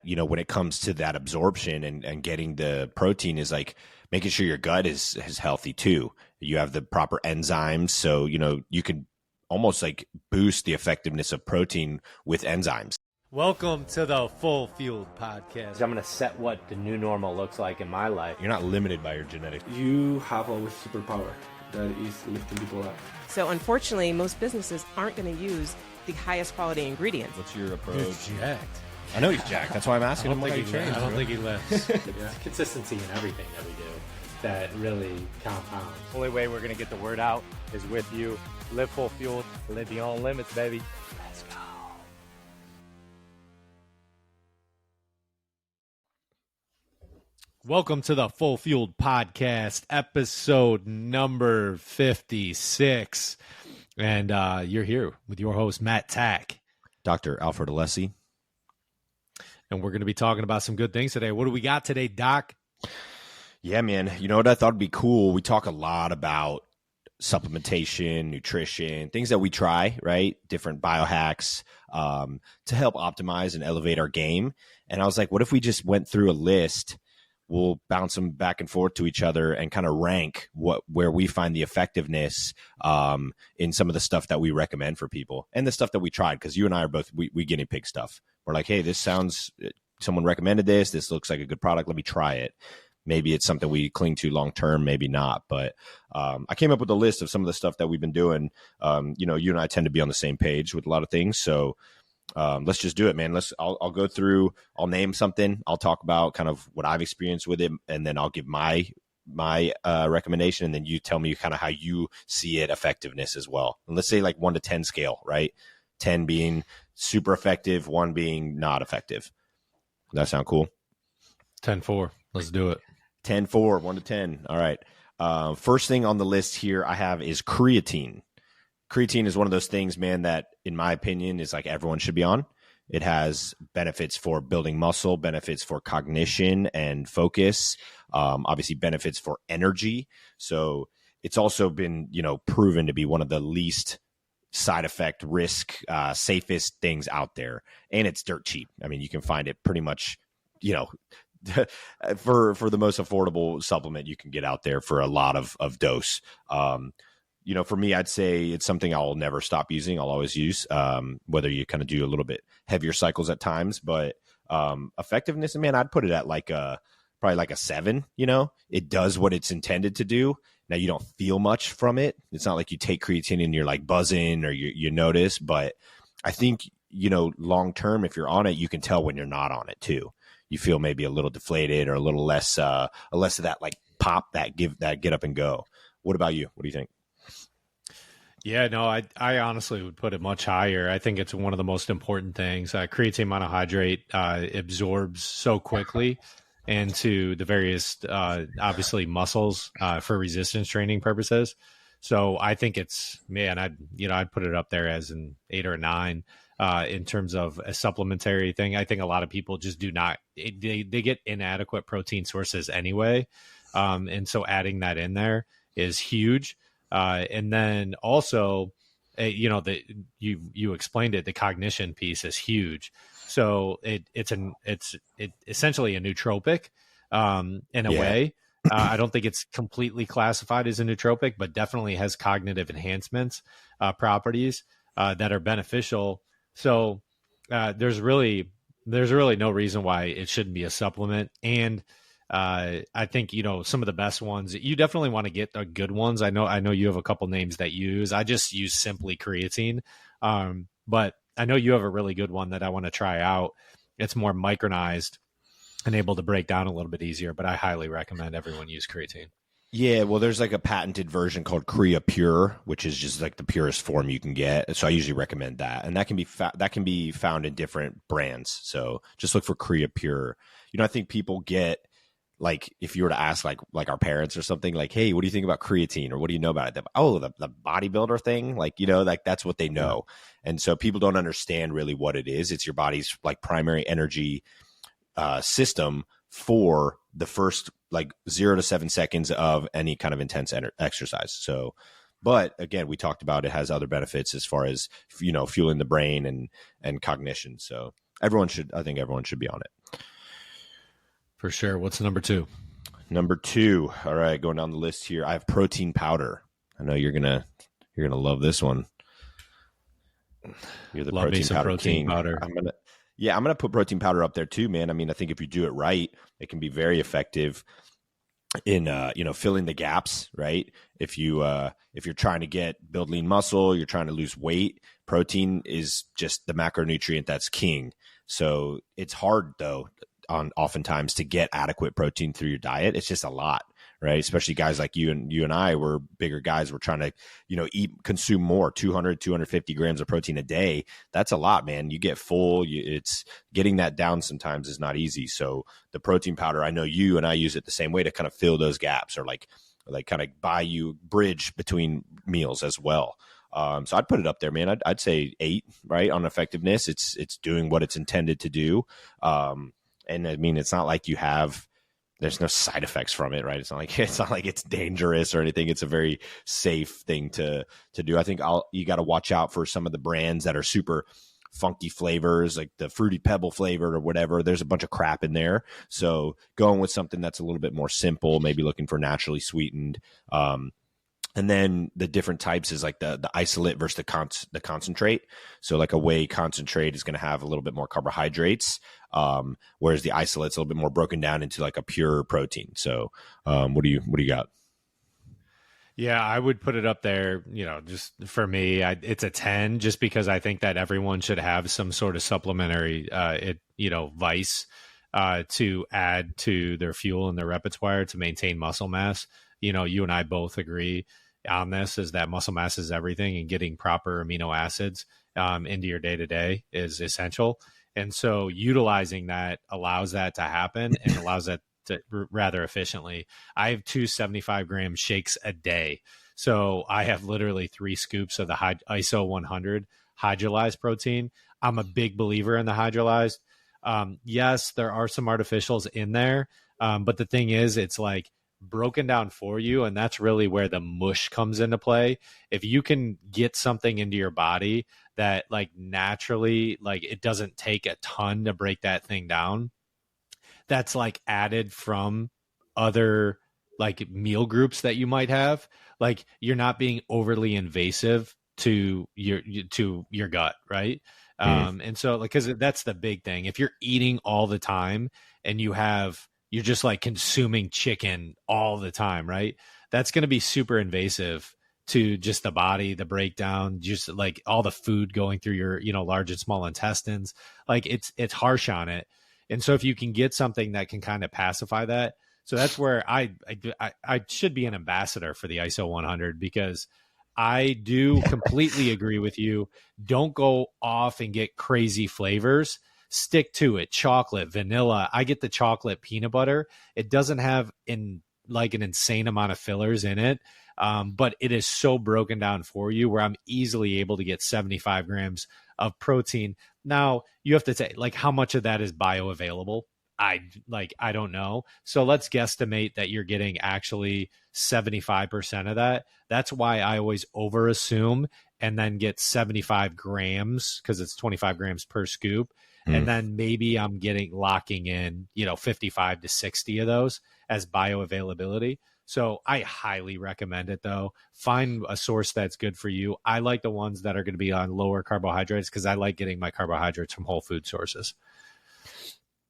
when it comes to that absorption and getting the protein is like making sure your gut is healthy too. You have the proper enzymes. So, you can almost like boost the effectiveness of protein with enzymes. Welcome to the Full Fueled Podcast. I'm going to set what the new normal looks like in my life. You're not limited by your genetics. You have a superpower that is lifting people up. So unfortunately, most businesses aren't going to use the highest quality ingredients. What's your approach? He's jacked. I know he's jacked. That's why I'm asking him. I don't think he lifts. Yeah. Consistency in everything that we do that really compounds. The only way we're going to get the word out is with you. Live full fueled, live beyond limits, baby. Let's go. Welcome to the Full Fueled Podcast, episode number 56. And you're here with your host, Matt Tack. Dr. Alfred Alessi. And we're going to be talking about some good things today. What do we got today, Doc? Yeah, man. You know what I thought would be cool? We talk a lot about supplementation, nutrition, things that we try, right? Different biohacks to help optimize and elevate our game. And I was like, what if we just went through a list? We'll bounce them back and forth to each other and kind of rank where we find the effectiveness in some of the stuff that we recommend for people and the stuff that we tried. Because you and I are both, we guinea pig stuff. We're like, hey, this sounds, someone recommended this. This looks like a good product. Let me try it. Maybe it's something we cling to long term, maybe not. But I came up with a list of some of the stuff that we've been doing. You and I tend to be on the same page with a lot of things. So let's just do it, man. I'll go through, I'll name something. I'll talk about kind of what I've experienced with it. And then I'll give my recommendation. And then you tell me kind of how you see it effectiveness as well. And let's say like 1 to 10 scale, right? 10 being super effective, 1 being not effective. Does that sound cool? 10-4. Let's do it. 10-4, 1 to 10. All right. First thing on the list here I have is creatine. Creatine is one of those things, man, that in my opinion is like everyone should be on. It has benefits for building muscle, benefits for cognition and focus, obviously benefits for energy. So it's also been, proven to be one of the least side effect risk, safest things out there. And it's dirt cheap. I mean, you can find it pretty much, for the most affordable supplement you can get out there for a lot of dose. For me, I'd say it's something I'll never stop using. I'll always use, whether you kind of do a little bit heavier cycles at times, but effectiveness, man, I'd put it at probably like a 7. It does what it's intended to do. Now you don't feel much from it. It's not like you take creatine and you're like buzzing or you notice, but I think, long term, if you're on it, you can tell when you're not on it too. You feel maybe a little deflated or a little less of that like pop, that get up and go. What about you? What do you think? Yeah, no, I honestly would put it much higher. I think it's one of the most important things. Creatine monohydrate absorbs so quickly into the various, obviously, muscles for resistance training purposes. So I think it's, man, I'd put it up there as an 8 or a 9 in terms of a supplementary thing. I think a lot of people just do not, they get inadequate protein sources anyway. And so adding that in there is huge. And then also, you explained it, the cognition piece is huge. So it's essentially a nootropic in a way. I don't think it's completely classified as a nootropic, but definitely has cognitive enhancements properties that are beneficial. So there's really no reason why it shouldn't be a supplement. And I think, some of the best ones, you definitely want to get the good ones. I know you have a couple names that you use. I just use simply creatine. But I know you have a really good one that I want to try out. It's more micronized and able to break down a little bit easier, but I highly recommend everyone use creatine. Yeah, well, there's like a patented version called Crea Pure, which is just like the purest form you can get. So I usually recommend that, and that can be found in different brands. So just look for Crea Pure. I think people get, like, if you were to ask like our parents or something, like, hey, what do you think about creatine, or what do you know about it? The bodybuilder thing, like that's what they know. And so people don't understand really what it is. It's your body's like primary energy system for the first like 0 to 7 seconds of any kind of intense exercise. So, but again, we talked about it has other benefits as far as, fueling the brain and cognition. So I think everyone should be on it. For sure. What's number 2? Number 2. All right, going down the list here. I have protein powder. I know you're gonna love this one. You're the protein powder king. I'm gonna put protein powder up there too, man. I mean, I think if you do it right, it can be very effective in filling the gaps, right? If you're trying to build lean muscle, you're trying to lose weight, protein is just the macronutrient that's king. So it's hard though, oftentimes to get adequate protein through your diet. It's just a lot, right? Especially guys like you and I, we're bigger guys. We're trying to, consume more, 200, 250 grams of protein a day. That's a lot, man. You get full. It's getting that down sometimes is not easy. So the protein powder, I know you and I use it the same way to kind of fill those gaps, or like kind of bridge between meals as well. So I'd put it up there, man. I'd say 8, right? On effectiveness. It's doing what it's intended to do. And I mean, it's not like there's no side effects from it, right? It's not like it's dangerous or anything. It's a very safe thing to do. I think you got to watch out for some of the brands that are super funky flavors, like the Fruity Pebble flavored or whatever. There's a bunch of crap in there. So going with something that's a little bit more simple, maybe looking for naturally sweetened. And then the different types is like the isolate versus the concentrate. So like a whey concentrate is going to have a little bit more carbohydrates, whereas the isolate's a little bit more broken down into like a pure protein. So what do you got? Yeah, I would put it up there, just for me, it's a 10, just because I think that everyone should have some sort of supplementary, vice to add to their fuel and their repertoire to maintain muscle mass. You and I both agree on this, is that muscle mass is everything, and getting proper amino acids into your day-to-day is essential. And so utilizing that allows that to happen and allows that to rather efficiently. I have 2 75-gram shakes a day. So I have literally 3 scoops of the ISO 100 hydrolyzed protein. I'm a big believer in the hydrolyzed. Yes, there are some artificials in there. But the thing is, it's like broken down for you. And that's really where the mush comes into play. If you can get something into your body that like naturally, like it doesn't take a ton to break that thing down, that's like added from other like meal groups that you might have, like you're not being overly invasive to your gut, right? And so like, because that's the big thing. If you're eating all the time and you're just like consuming chicken all the time, right? That's going to be super invasive to just the body, the breakdown, just like all the food going through your, large and small intestines. Like it's harsh on it. And so if you can get something that can kind of pacify that, so that's where I should be an ambassador for the ISO 100, because I do completely agree with you. Don't go off and get crazy flavors. Stick to it. Chocolate, vanilla. I get the chocolate peanut butter. It doesn't have an insane amount of fillers in it, but it is so broken down for you where I'm easily able to get 75 grams of protein. Now you have to say, like, how much of that is bioavailable? I don't know. So let's guesstimate that you're getting actually 75% of that. That's why I always over assume and then get 75 grams, because it's 25 grams per scoop. And then maybe I'm locking in, 55 to 60 of those as bioavailability. So I highly recommend it though. Find a source that's good for you. I like the ones that are going to be on lower carbohydrates because I like getting my carbohydrates from whole food sources.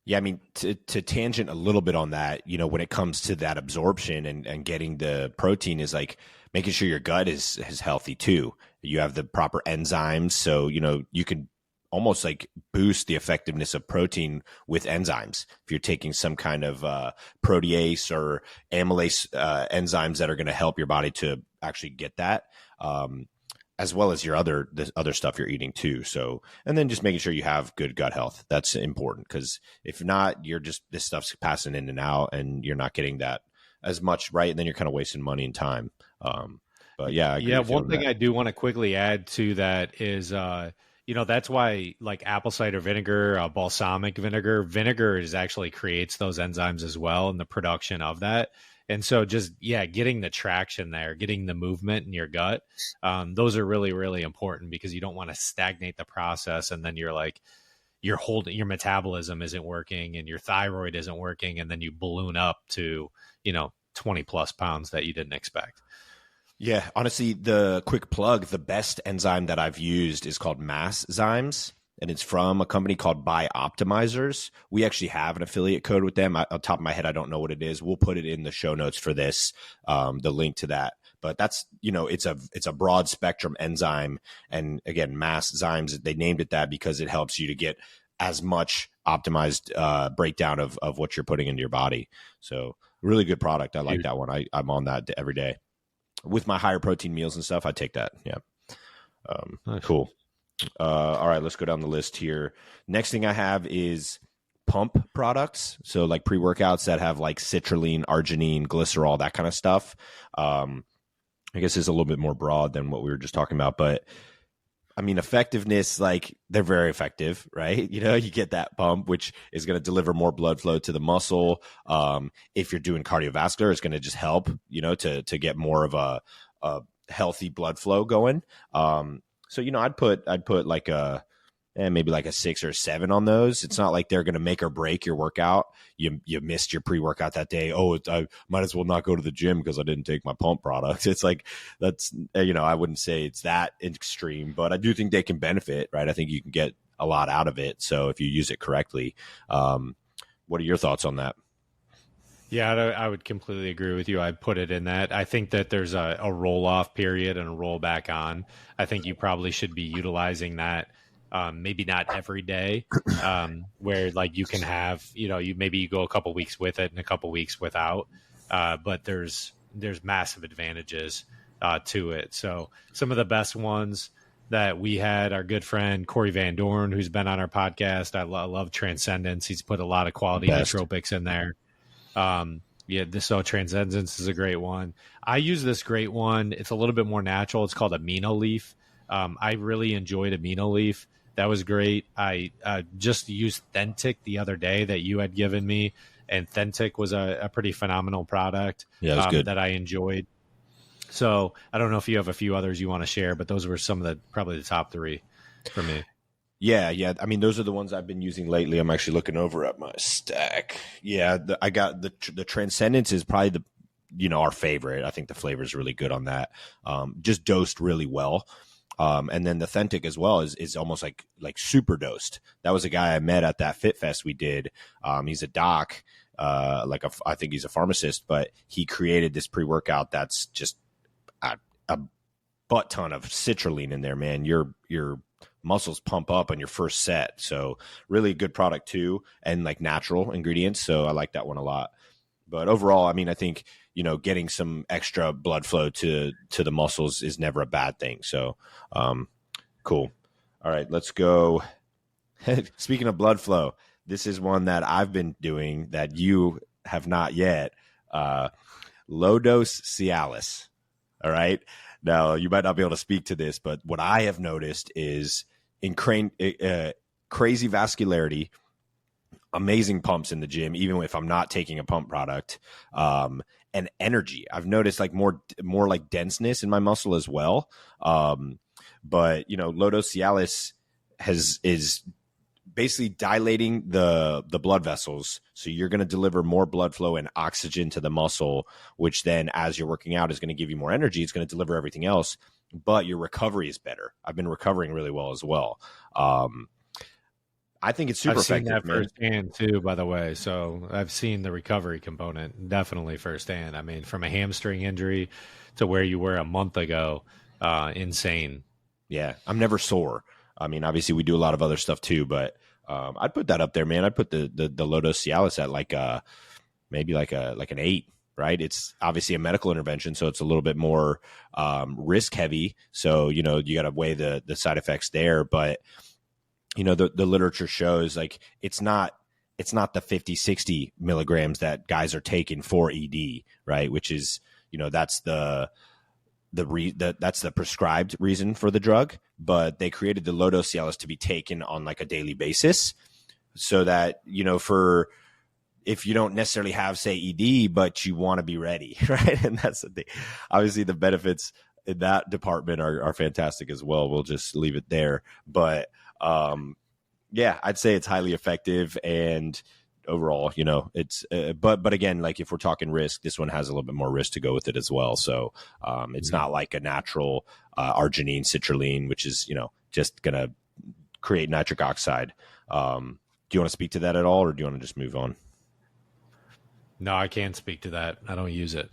Yeah, I mean, to tangent a little bit on that, when it comes to that absorption and getting the protein, is like making sure your gut is healthy too. You have the proper enzymes. So, you can almost like boost the effectiveness of protein with enzymes. If you're taking some kind of protease or amylase enzymes that are going to help your body to actually get that, as well as the other stuff you're eating too. So, and then just making sure you have good gut health. That's important, because if not, this stuff's passing in and out and you're not getting that as much, right? And then you're kind of wasting money and time. But yeah. One thing I do want to quickly add to that is, that's why like apple cider vinegar, balsamic vinegar is actually creates those enzymes as well, and the production of that. And so just, getting the traction there, getting the movement in your gut, those are really, really important, because you don't want to stagnate the process. And then you're like, your metabolism isn't working and your thyroid isn't working, and then you balloon up to 20 plus pounds that you didn't expect. Yeah, honestly, the quick plug, the best enzyme that I've used is called Masszymes, and it's from a company called Bioptimizers. We actually have an affiliate code with them. On top of my head, I don't know what it is. We'll put it in the show notes for this, the link to that. But that's, it's a broad spectrum enzyme. And again, Masszymes, they named it that because it helps you to get as much optimized breakdown of what you're putting into your body. So really good product. I like that one. I'm on that every day. With my higher protein meals and stuff, I take that. Yeah. Nice. Cool. All right, let's go down the list here. Next thing I have is pump products. So like pre-workouts that have like citrulline, arginine, glycerol, that kind of stuff. I guess it's a little bit more broad than what we were just talking about, but I mean, effectiveness, like they're very effective, right? You get that pump, which is going to deliver more blood flow to the muscle. If you're doing cardiovascular, it's going to just help, to get more of a healthy blood flow going. So, I'd put like maybe like a 6 or 7 on those. It's not like they're going to make or break your workout. You missed your pre-workout that day. Oh, I might as well not go to the gym because I didn't take my pump product. It's like, that's, I wouldn't say it's that extreme, but I do think they can benefit, right? I think you can get a lot out of it. So if you use it correctly, what are your thoughts on that? Yeah, I would completely agree with you. I'd put it in that. I think that there's a roll-off period and a roll back on. I think you probably should be utilizing that. Maybe not every day, where like you can have, you go a couple weeks with it and a couple weeks without, but there's massive advantages to it. So some of the best ones that we had, our good friend Corey Van Dorn, who's been on our podcast. I love Transcendence. He's put a lot of quality nootropics in there. So Transcendence is a great one. I use this great one. It's a little bit more natural. It's called Amino Leaf. I really enjoyed Amino Leaf. That was great. I just used Thentic the other day that you had given me, and Thentic was a pretty phenomenal product. Yeah, it was good. That I enjoyed. So I don't know if you have a few others you want to share, but those were some of probably the top 3 for me. Yeah. I mean, those are the ones I've been using lately. I'm actually looking over at my stack. Yeah, I got the Transcendence is probably our favorite. I think the flavor is really good on that. Just dosed really well. And then the Thentic as well is almost like super dosed. That was a guy I met at that Fit Fest we did. He's a doc, I think he's a pharmacist, but he created this pre-workout that's just a butt ton of citrulline in there, man. Your muscles pump up on your first set. So really good product too, and like natural ingredients. So I like that one a lot. But overall, I mean, I think, getting some extra blood flow to the muscles is never a bad thing. So, cool. All right, let's go. Speaking of blood flow, this is one that I've been doing that you have not yet. Low dose Cialis. All right. Now, you might not be able to speak to this, but what I have noticed is crazy vascularity, amazing pumps in the gym, even if I'm not taking a pump product, and energy. I've noticed like more like denseness in my muscle as well. But low dose Cialis is basically dilating the blood vessels. So you're going to deliver more blood flow and oxygen to the muscle, which then as you're working out is going to give you more energy. It's going to deliver everything else, but your recovery is better. I've been recovering really well as well. I think it's super effective. I've seen that firsthand too, by the way. So I've seen the recovery component definitely firsthand. I mean, from a hamstring injury to where you were a month ago, insane. Yeah, I'm never sore. I mean, obviously we do a lot of other stuff too, but I'd put that up there, man. I'd put the low dose Cialis at maybe like an 8. Right. It's obviously a medical intervention, so it's a little bit more risk heavy. So, you got to weigh the side effects there. But, the literature shows like it's not the 50, 60 milligrams that guys are taking for ED. Right. Which is, that's that's the prescribed reason for the drug. But they created the low dose Cialis to be taken on like a daily basis so that, if you don't necessarily have, say, ED, but you want to be ready, right? And that's the thing. Obviously, the benefits in that department are fantastic as well. We'll just leave it there. But, Yeah, I'd say it's highly effective, and overall, it's but again, like if we're talking risk, this one has a little bit more risk to go with it as well. So it's not like a natural arginine, citrulline, which is just gonna create nitric oxide. Do you want to speak to that at all, or do you want to just move on? No, I can't speak to that. I don't use it.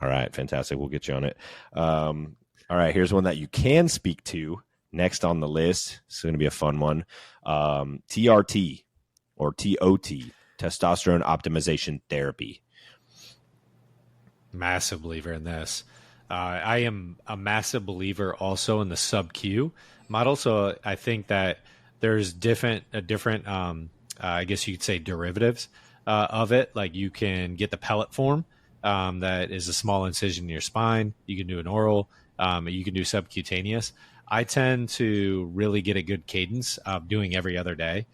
All right, fantastic. We'll get you on it. All right, here's one that you can speak to next on the list. It's going to be a fun one. TRT or TOT, testosterone optimization therapy. Massive believer in this. I am a massive believer also in the sub-Q model. So I think that there's different I guess you could say derivatives of it. Like you can get the pellet form that is a small incision in your spine. You can do an oral. You can do subcutaneous. I tend to really get a good cadence of doing every other day.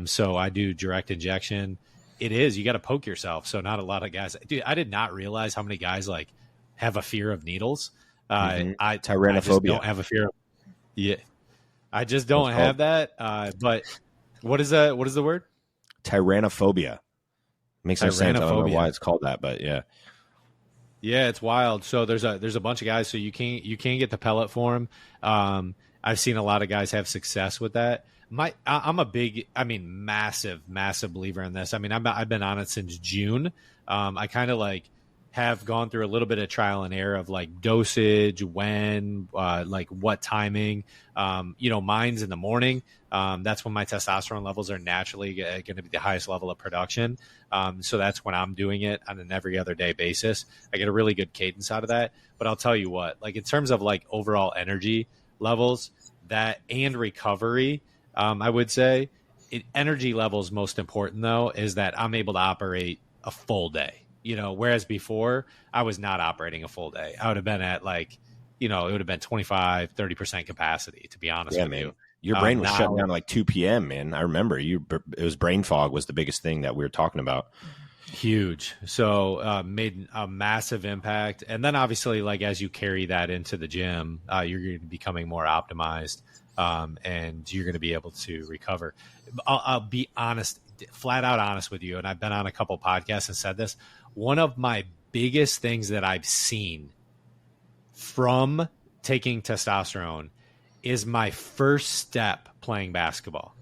So I do direct injection. You got to poke yourself. So not a lot of guys. Dude, I did not realize how many guys like have a fear of needles. Tyrannophobia. I just don't have a fear of. Yeah. I just don't have that. But what is that? What is the word? Tyrannophobia. Makes no sense. I don't know why it's called that, but yeah. Yeah, it's wild. So there's a bunch of guys. So you can get the pellet form. I've seen a lot of guys have success with that. I'm a massive believer in this. I mean, I've been on it since June. I kind of like have gone through a little bit of trial and error of like dosage, when, like what timing. Mine's in the morning. That's when my testosterone levels are naturally going to be the highest level of production. So that's when I'm doing it on an every other day basis. I get a really good cadence out of that. But I'll tell you what, like in terms of like overall energy levels, that and recovery, I would say energy levels most important though, is that I'm able to operate a full day. Whereas before I was not operating a full day. I would have been at like, it would have been 25, 30% capacity, to be honest with you. Your brain was shutting down at like 2 p.m., man. I remember it was brain fog was the biggest thing that we were talking about. Huge. So made a massive impact. And then obviously, like as you carry that into the gym, you're going to be becoming more optimized and you're going to be able to recover. I'll be honest, flat out honest with you. And I've been on a couple podcasts and said this. One of my biggest things that I've seen from taking testosterone is my first step playing basketball.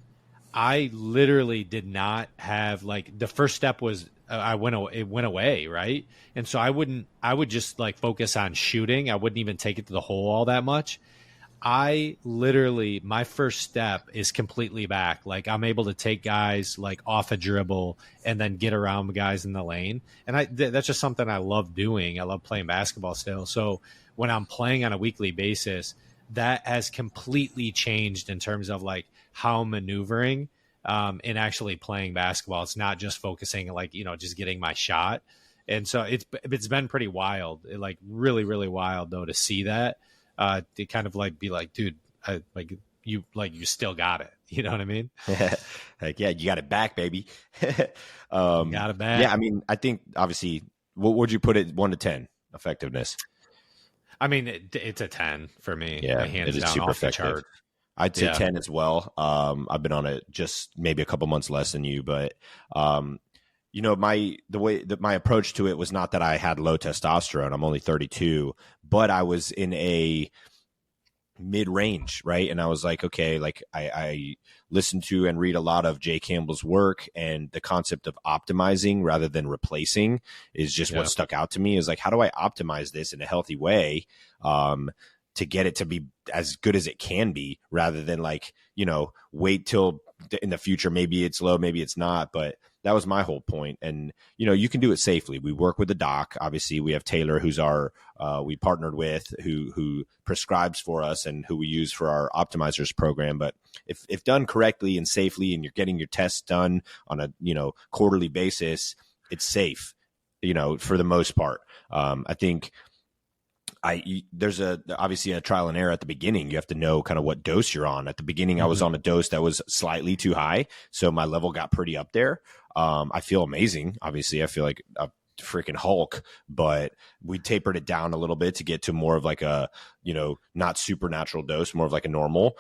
I literally did not have like the first step was it went away, right? And so I would just like focus on shooting. I wouldn't even take it to the hole all that much. My first step is completely back. Like I'm able to take guys like off a dribble and then get around guys in the lane. And that's just something I love doing. I love playing basketball still. So when I'm playing on a weekly basis, that has completely changed in terms of like how I'm maneuvering in actually playing basketball. It's not just focusing like, just getting my shot. And so it's been pretty wild, like really, really wild though, to see that. To kind of like be like, dude, you still got it. You know what I mean? Like, yeah, you got it back, baby. Got it back. Yeah, I mean, I think obviously, what would you put it 1 to 10 effectiveness? I mean, it's a 10 for me. Yeah, hands it is down, super off the effective. chart. I'd say 10 as well. I've been on it just maybe a couple months less than you, but my approach to it was not that I had low testosterone. I'm only 32, but I was in a mid-range, right? And I was like, okay, like I listened to and read a lot of Jay Campbell's work, and the concept of optimizing rather than replacing is just what stuck out to me. Is like, how do I optimize this in a healthy way to get it to be as good as it can be, rather than like, wait till in the future, maybe it's low, maybe it's not. But that was my whole point. And, you can do it safely. We work with a doc. Obviously, we have Taylor, who's we partnered with, who prescribes for us and who we use for our optimizers program. But if done correctly and safely, and you're getting your tests done on a, quarterly basis, it's safe, for the most part. I think there's obviously a trial and error at the beginning. You have to know kind of what dose you're on. At the beginning, I was on a dose that was slightly too high, so my level got pretty up there. I feel amazing. Obviously, I feel like a freaking Hulk, but we tapered it down a little bit to get to more of like a, not supernatural dose, more of like a normal.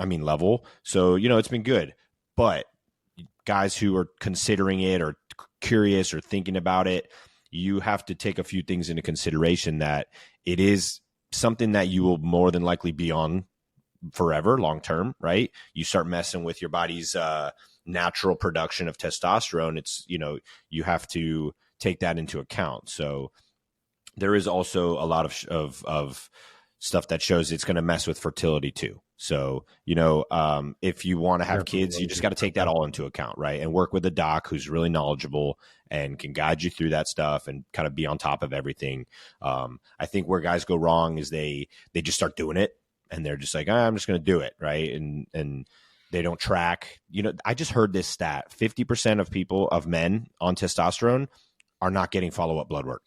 level. So, it's been good. But guys who are considering it or curious or thinking about it, you have to take a few things into consideration, that it is something that you will more than likely be on forever, long term, right? You start messing with your body's natural production of testosterone. It's, you have to take that into account. So there is also a lot of stuff that shows it's going to mess with fertility too. So, if you want to have kids, you just got to take that all into account, right? And work with a doc who's really knowledgeable and can guide you through that stuff and kind of be on top of everything. I think where guys go wrong is they just start doing it, and they're just like, I'm just going to do it, right? And they don't track. I just heard this stat: 50% of men on testosterone are not getting follow-up blood work.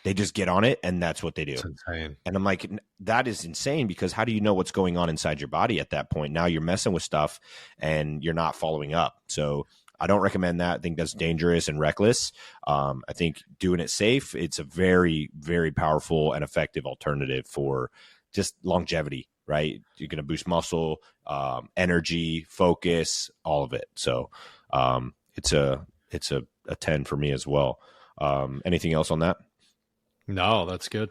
They just get on it, and that's what they do. That's insane. And I'm like, that is insane, because how do you know what's going on inside your body at that point? Now you're messing with stuff, and you're not following up. So I don't recommend that. I think that's dangerous and reckless. I think doing it safe, it's a very, very powerful and effective alternative for just longevity, right? You're going to boost muscle, energy, focus, all of it. So it's a 10 for me as well. Anything else on that? No, that's good.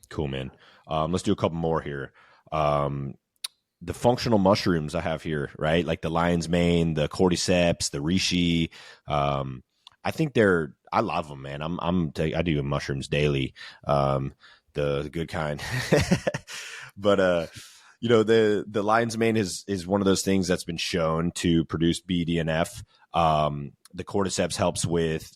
Cool, man. Let's do a couple more here. The functional mushrooms I have here, right? Like the lion's mane, the cordyceps, the reishi. I think I love them, man. I do mushrooms daily. The good kind. But, the lion's mane is one of those things that's been shown to produce BDNF. The cordyceps helps with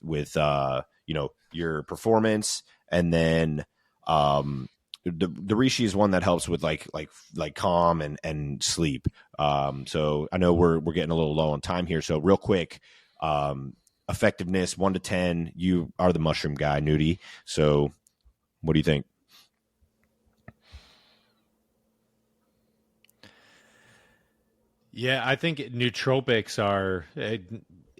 your performance. And then the reishi is one that helps with like calm and sleep. So I know we're getting a little low on time here. So real quick, effectiveness 1 to 10. You are the mushroom guy, Nudie. So what do you think? Yeah, I think nootropics are.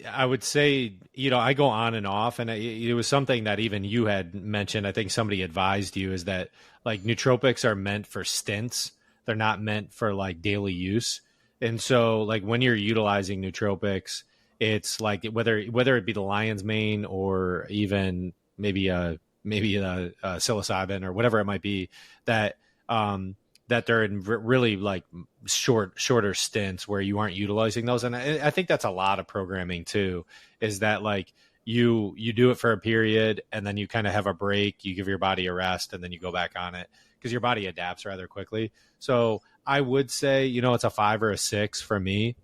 I would say, I go on and off, and it was something that even you had mentioned. I think somebody advised you, is that like nootropics are meant for stints. They're not meant for like daily use. And so like when you're utilizing nootropics, it's like whether it be the lion's mane or even maybe a psilocybin or whatever it might be, that they're in really like shorter stints where you aren't utilizing those. And I think that's a lot of programming too, is that like you do it for a period and then you kind of have a break, you give your body a rest, and then you go back on it, because your body adapts rather quickly. So I would say, it's a 5 or a 6 for me,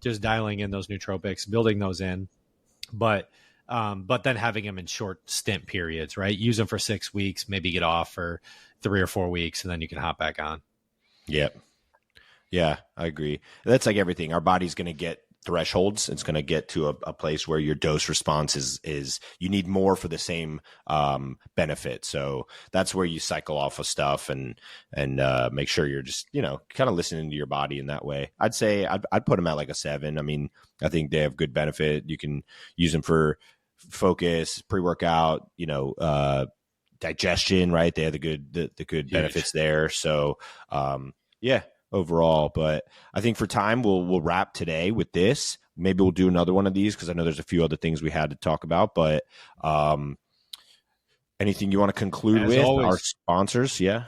just dialing in those nootropics, building those in, but then having them in short stint periods, right? Use them for 6 weeks, maybe get off for 3 or 4 weeks, and then you can hop back on. Yep. Yeah, I agree. That's like everything. Our body's going to get thresholds. It's going to get to a place where your dose response is you need more for the same benefit. So that's where you cycle off of stuff and make sure you're just, kind of listening to your body in that way. I'd say I'd put them at like a 7. I mean, I think they have good benefit. You can use them for focus, pre-workout, digestion, right? They have the good benefits there. So, overall, but I think for time, we'll wrap today with this. Maybe we'll do another one of these, because I know there's a few other things we had to talk about, but anything you want to conclude As with? always, our sponsors? Yeah,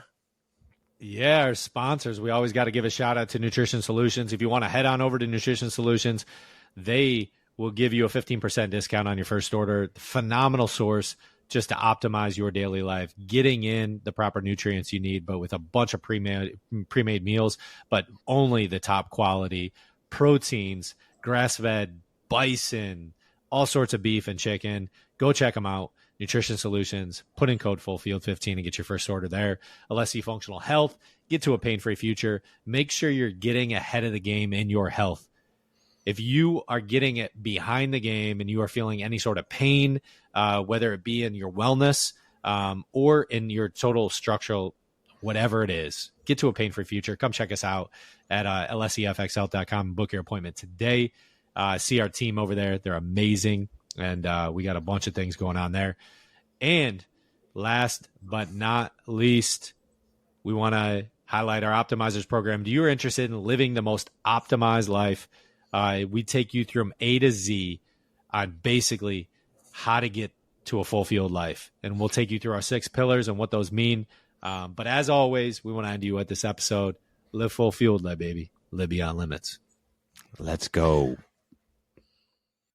our sponsors. We always got to give a shout out to Nutrition Solutions. If you want to head on over to Nutrition Solutions, they will give you a 15% discount on your first order. Phenomenal source just to optimize your daily life, getting in the proper nutrients you need, but with a bunch of pre-made meals, but only the top quality proteins, grass-fed bison, all sorts of beef and chicken. Go check them out. Nutrition Solutions. Put in code FULLFIELD15 and get your first order there. Alessi Functional Health. Get to a pain-free future. Make sure you're getting ahead of the game in your health. If you are getting it behind the game and you are feeling any sort of pain, whether it be in your wellness or in your total structural, whatever it is, get to a pain-free future. Come check us out at alessifxhealth.com and book your appointment today. See our team over there. They're amazing. And we got a bunch of things going on there. And last but not least, we want to highlight our Optimizers program. Do you are interested in living the most optimized life? We take you from A to Z on basically how to get to a full-field life. And we'll take you through our 6 pillars and what those mean. But as always, we want to end you at this epised. Live full-field, baby. Live beyond limits. Let's go.